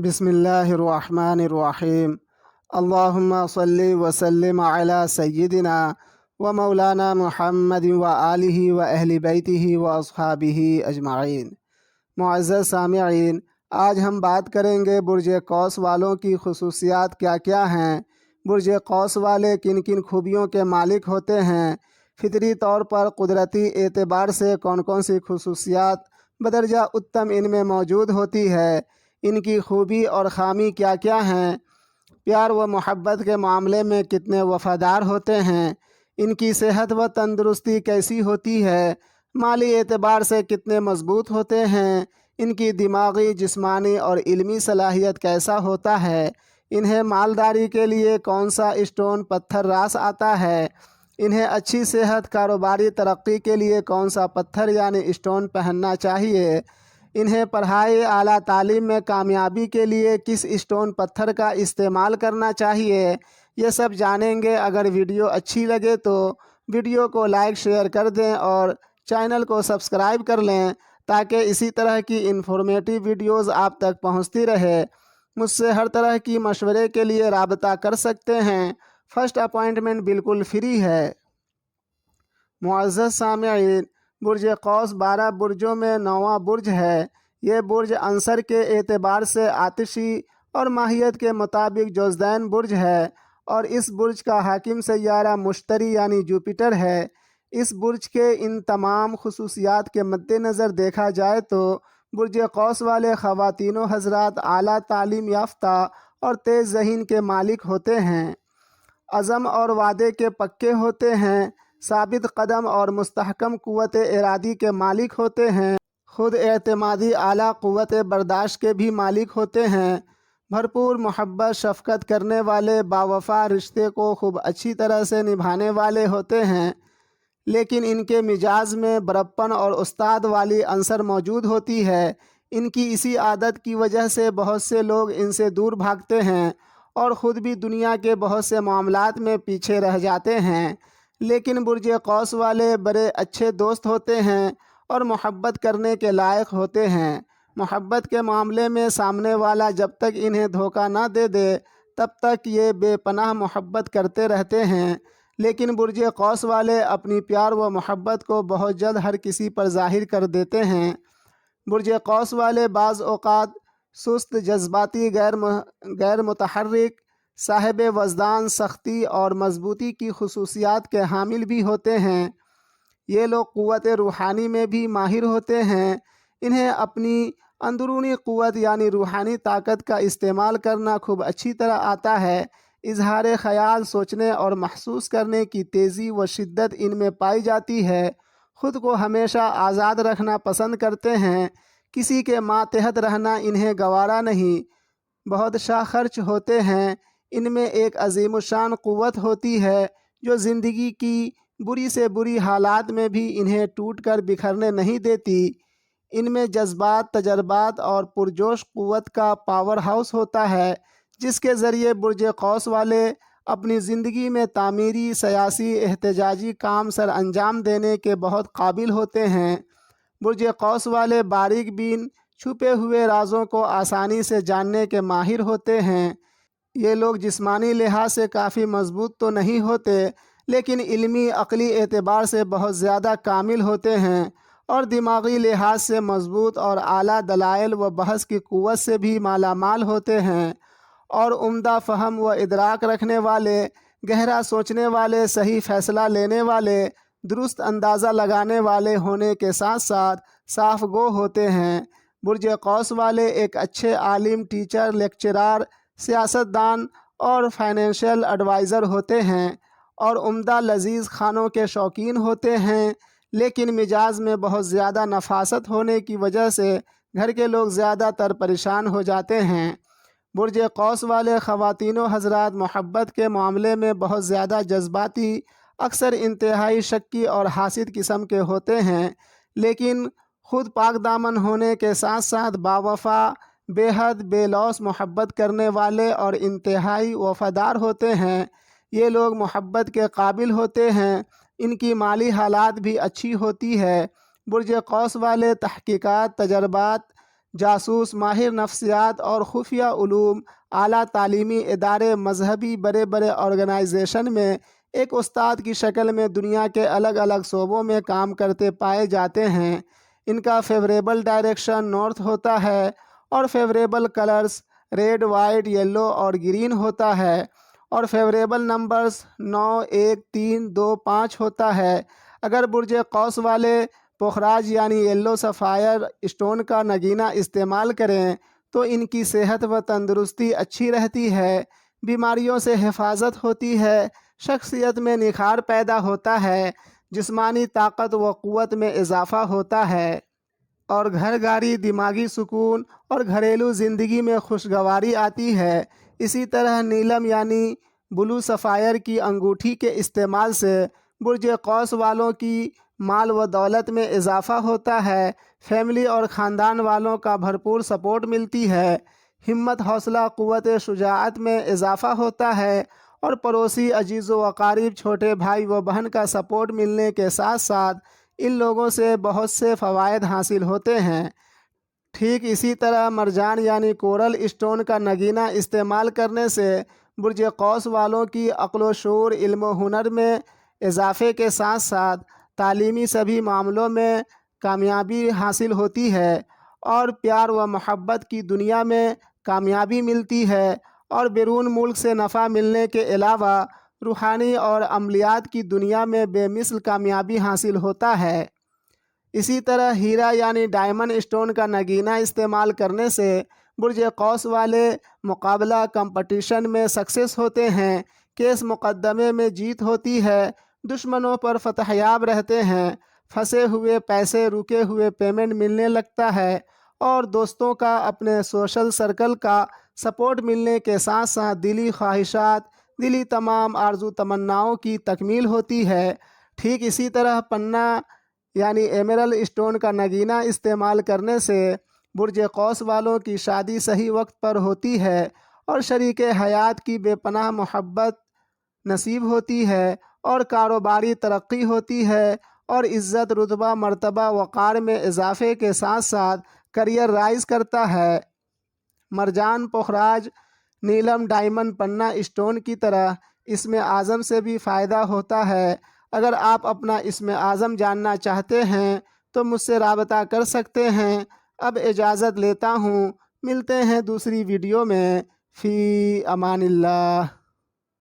बिस्मिल्लाहिर्रहमानिर्रहीम। अल्लाहुम्मा सल्लि व सल्लिम अला सय्यिदिना व मौलाना मुहम्मद व आलिहि व अहली बैतिहि व अस्हाबिहि अजमाइन। मुअज़्ज़ज़ सामिईन, आज हम बात करेंगे बुर्ज कौस वालों की खुसूसियात क्या क्या हैं, बुर्ज कौस वाले किन किन खूबियों के मालिक होते हैं, फितरी तौर पर कुदरती एतबार से कौन कौन सी खुसूसियात बदरजा उत्तम इनमें मौजूद होती है, इनकी खूबी और ख़ामी क्या क्या हैं, प्यार व मोहब्बत के मामले में कितने वफ़ादार होते हैं, इनकी सेहत व तंदुरुस्ती कैसी होती है, माली एतबार से कितने मज़बूत होते हैं, इनकी दिमागी, जिस्मानी और इल्मी सलाहियत कैसा होता है, इन्हें मालदारी के लिए कौन सा स्टोन पत्थर रास आता है, इन्हें अच्छी सेहत, कारोबारी तरक्की के लिए कौन सा पत्थर यानी स्टोन पहनना चाहिए, इन्हें पढ़ाई, आला तालीम में कामयाबी के लिए किस स्टोन पत्थर का इस्तेमाल करना चाहिए, ये सब जानेंगे। अगर वीडियो अच्छी लगे तो वीडियो को लाइक शेयर कर दें और चैनल को सब्सक्राइब कर लें ताकि इसी तरह की इन्फॉर्मेटिव वीडियोज़ आप तक पहुंचती रहे। मुझसे हर तरह की मशवरे के लिए राबता कर सकते हैं। फ़र्स्ट अपॉइंटमेंट बिल्कुल फ्री है। मुअज़्ज़ज़ सामिईन, बुर्ज कौस 12 बुर्जों में 9वां बुर्ज है। ये बुर्ज अंसर के एतबार से आतिशी और माहियत के मुताबिक जोज़दैन बुर्ज है और इस बुर्ज का हाकिम सैयारा मुश्तरी यानी जुपिटर है। इस बुर्ज के इन तमाम खुसूसियात के मद्देनज़र देखा जाए तो बुर्ज कौस वाले ख़वातीनो हज़रात आला तालीम याफ्ता और तेज़ ज़हीन के मालिक होते हैं, अज़म और वादे के पक्के होते हैं, साबित कदम और मुस्तहकम क़ुव्वत इरादी के मालिक होते हैं, खुद एतमादी आला क़ुव्वत बर्दाश्त के भी मालिक होते हैं, भरपूर मोहब्बत शफ़क़त करने वाले, बावफ़ा रिश्ते को खूब अच्छी तरह से निभाने वाले होते हैं। लेकिन इनके मिजाज में बरप्पन और उस्ताद वाली अंसर मौजूद होती है। इनकी इसी आदत की वजह से बहुत से लोग इनसे दूर भागते हैं और ख़ुद भी दुनिया के बहुत से मामलात में पीछे रह जाते हैं। लेकिन बुर्ज कौस वाले बड़े अच्छे दोस्त होते हैं और मोहब्बत करने के लायक होते हैं। मोहब्बत के मामले में सामने वाला जब तक इन्हें धोखा ना दे दे तब तक ये बेपनाह मोहब्बत करते रहते हैं। लेकिन बुर्ज कौस वाले अपनी प्यार व मोहब्बत को बहुत जल्द हर किसी पर ज़ाहिर कर देते हैं। बुर्ज कौस वाले बाज़ औक़ात सुस्त, जज्बाती, गैर मुतहर्रिक, साहिब वज़दान, सख्ती और मज़बूती की खुसूसियात के हामिल भी होते हैं। ये लोग क़ुव्वत रूहानी में भी माहिर होते हैं। इन्हें अपनी अंदरूनी क़ुव्वत यानी रूहानी ताकत का इस्तेमाल करना खूब अच्छी तरह आता है। इजहार ख़याल, सोचने और महसूस करने की तेज़ी व शिद्दत इनमें पाई जाती है। ख़ुद को हमेशा आज़ाद रखना पसंद करते हैं। किसी के मातहत रहना इन्हें गवारा नहीं। बहुत शाखर्च होते हैं। इनमें एक अज़ीमुशान क़ुव्वत होती है जो ज़िंदगी की बुरी से बुरी हालात में भी इन्हें टूट कर बिखरने नहीं देती। इनमें जज्बात, तजर्बात और पुरजोश क़ुव्वत का पावर हाउस होता है जिसके ज़रिए बुर्ज कौस वाले अपनी ज़िंदगी में तामीरी, सियासी, एहतजाजी काम सर अंजाम देने के बहुत काबिल होते हैं। बुर्ज कौस वाले बारीक बीन, छुपे हुए राज़ों को आसानी से जानने के माहिर होते हैं। ये लोग जिस्मानी लिहाज से काफ़ी मज़बूत तो नहीं होते लेकिन इल्मी, अक़ली एतबार से बहुत ज़्यादा कामिल होते हैं और दिमागी लिहाज से मज़बूत और आला दलाइल व बहस की क़ुव्वत से भी मालामाल होते हैं और उम्दा फ़हम व इदराक रखने वाले, गहरा सोचने वाले, सही फ़ैसला लेने वाले, दुरुस्त अंदाज़ा लगाने वाले होने के साथ साथ साफ़ गो होते हैं। बुर्ज कौस वाले एक अच्छे आलिम, टीचर, लेक्चरार, सियासतदान और फाइनेंशियल एडवाइज़र होते हैं और उम्दा लजीज़ खानों के शौकीन होते हैं। लेकिन मिजाज में बहुत ज़्यादा नफासत होने की वजह से घर के लोग ज़्यादातर परेशान हो जाते हैं। बुर्ज कौस वाले ख़वातीनो हज़रात मोहब्बत के मामले में बहुत ज़्यादा जज्बाती, अक्सर इंतहाई शक्की और हासिद किस्म के होते हैं। लेकिन ख़ुद पाक दामन होने के साथ साथ बावफ़ा, बेहद बेलौस मोहब्बत करने वाले और इंतहाई वफ़ादार होते हैं। ये लोग मोहब्बत के काबिल होते हैं। इनकी माली हालात भी अच्छी होती है। बुर्ज कौस वाले तहक़ीक़ात, तजर्बात, جاسوس، ماہر نفسیات اور خفیہ علوم، اعلیٰ تعلیمی ادارے، مذہبی بڑے بڑے آرگنائزیشن میں ایک استاد کی شکل میں دنیا کے الگ الگ شعبوں میں کام کرتے پائے جاتے ہیں۔ ان کا فیوریبل ڈائریکشن نارتھ ہوتا ہے اور favourable colours red, white, yellow اور گرین ہوتا ہے، اور فیوریبل نمبرز 9، 1، 3، 2، 5 ہوتا ہے۔ اگر برج قوس والے پخراج یعنی یلو سفائر اسٹون کا نگینہ استعمال کریں تو ان کی صحت و تندرستی اچھی رہتی ہے، بیماریوں سے حفاظت ہوتی ہے، شخصیت میں نکھار پیدا ہوتا ہے، جسمانی طاقت و قوت میں اضافہ ہوتا ہے، اور گھر گاری، دماغی سکون اور گھریلو زندگی میں خوشگواری آتی ہے۔ اسی طرح نیلم یعنی بلو سفائر کی انگوٹھی کے استعمال سے برج قوس والوں کی مال و دولت میں اضافہ ہوتا ہے، فیملی اور خاندان والوں کا بھرپور سپورٹ ملتی ہے، ہمت، حوصلہ، قوت شجاعت میں اضافہ ہوتا ہے، اور پڑوسی، عزیز و اقارب، چھوٹے بھائی و بہن کا سپورٹ ملنے کے ساتھ ساتھ ان لوگوں سے بہت سے فوائد حاصل ہوتے ہیں۔ ٹھیک اسی طرح مرجان یعنی کورل اسٹون کا نگینہ استعمال کرنے سے برج قوس والوں کی عقل و شعور، علم و ہنر میں اضافے کے ساتھ ساتھ تعلیمی سبھی معاملوں میں کامیابی حاصل ہوتی ہے، اور پیار و محبت کی دنیا میں کامیابی ملتی ہے، اور بیرون ملک سے نفع ملنے کے علاوہ روحانی اور عملیات کی دنیا میں بے مثل کامیابی حاصل ہوتا ہے۔ اسی طرح ہیرا یعنی ڈائمنڈ اسٹون کا نگینہ استعمال کرنے سے برج قوس والے مقابلہ کمپٹیشن میں سکسیس ہوتے ہیں، کیس مقدمے میں جیت ہوتی ہے، دشمنوں پر فتح یاب رہتے ہیں، پھنسے ہوئے پیسے، رکے ہوئے پیمنٹ ملنے لگتا ہے، اور دوستوں کا، اپنے سوشل سرکل کا سپورٹ ملنے کے ساتھ ساتھ دلی خواہشات، دلی تمام آرزو تمناؤں کی تکمیل ہوتی ہے۔ ٹھیک اسی طرح پنا یعنی ایمرل اسٹون کا نگینہ استعمال کرنے سے برج قوس والوں کی شادی صحیح وقت پر ہوتی ہے، اور شریک حیات کی بے پناہ محبت نصیب ہوتی ہے، اور کاروباری ترقی ہوتی ہے، اور عزت، رتبہ، مرتبہ، وقار میں اضافے کے ساتھ ساتھ کریئر رائز کرتا ہے۔ مرجان، پخراج، نیلم، ڈائمنڈ، پنا اسٹون کی طرح اسم اعظم سے بھی فائدہ ہوتا ہے۔ اگر آپ اپنا اسم اعظم جاننا چاہتے ہیں تو مجھ سے رابطہ کر سکتے ہیں۔ اب اجازت لیتا ہوں، ملتے ہیں دوسری ویڈیو میں۔ فی امان اللہ۔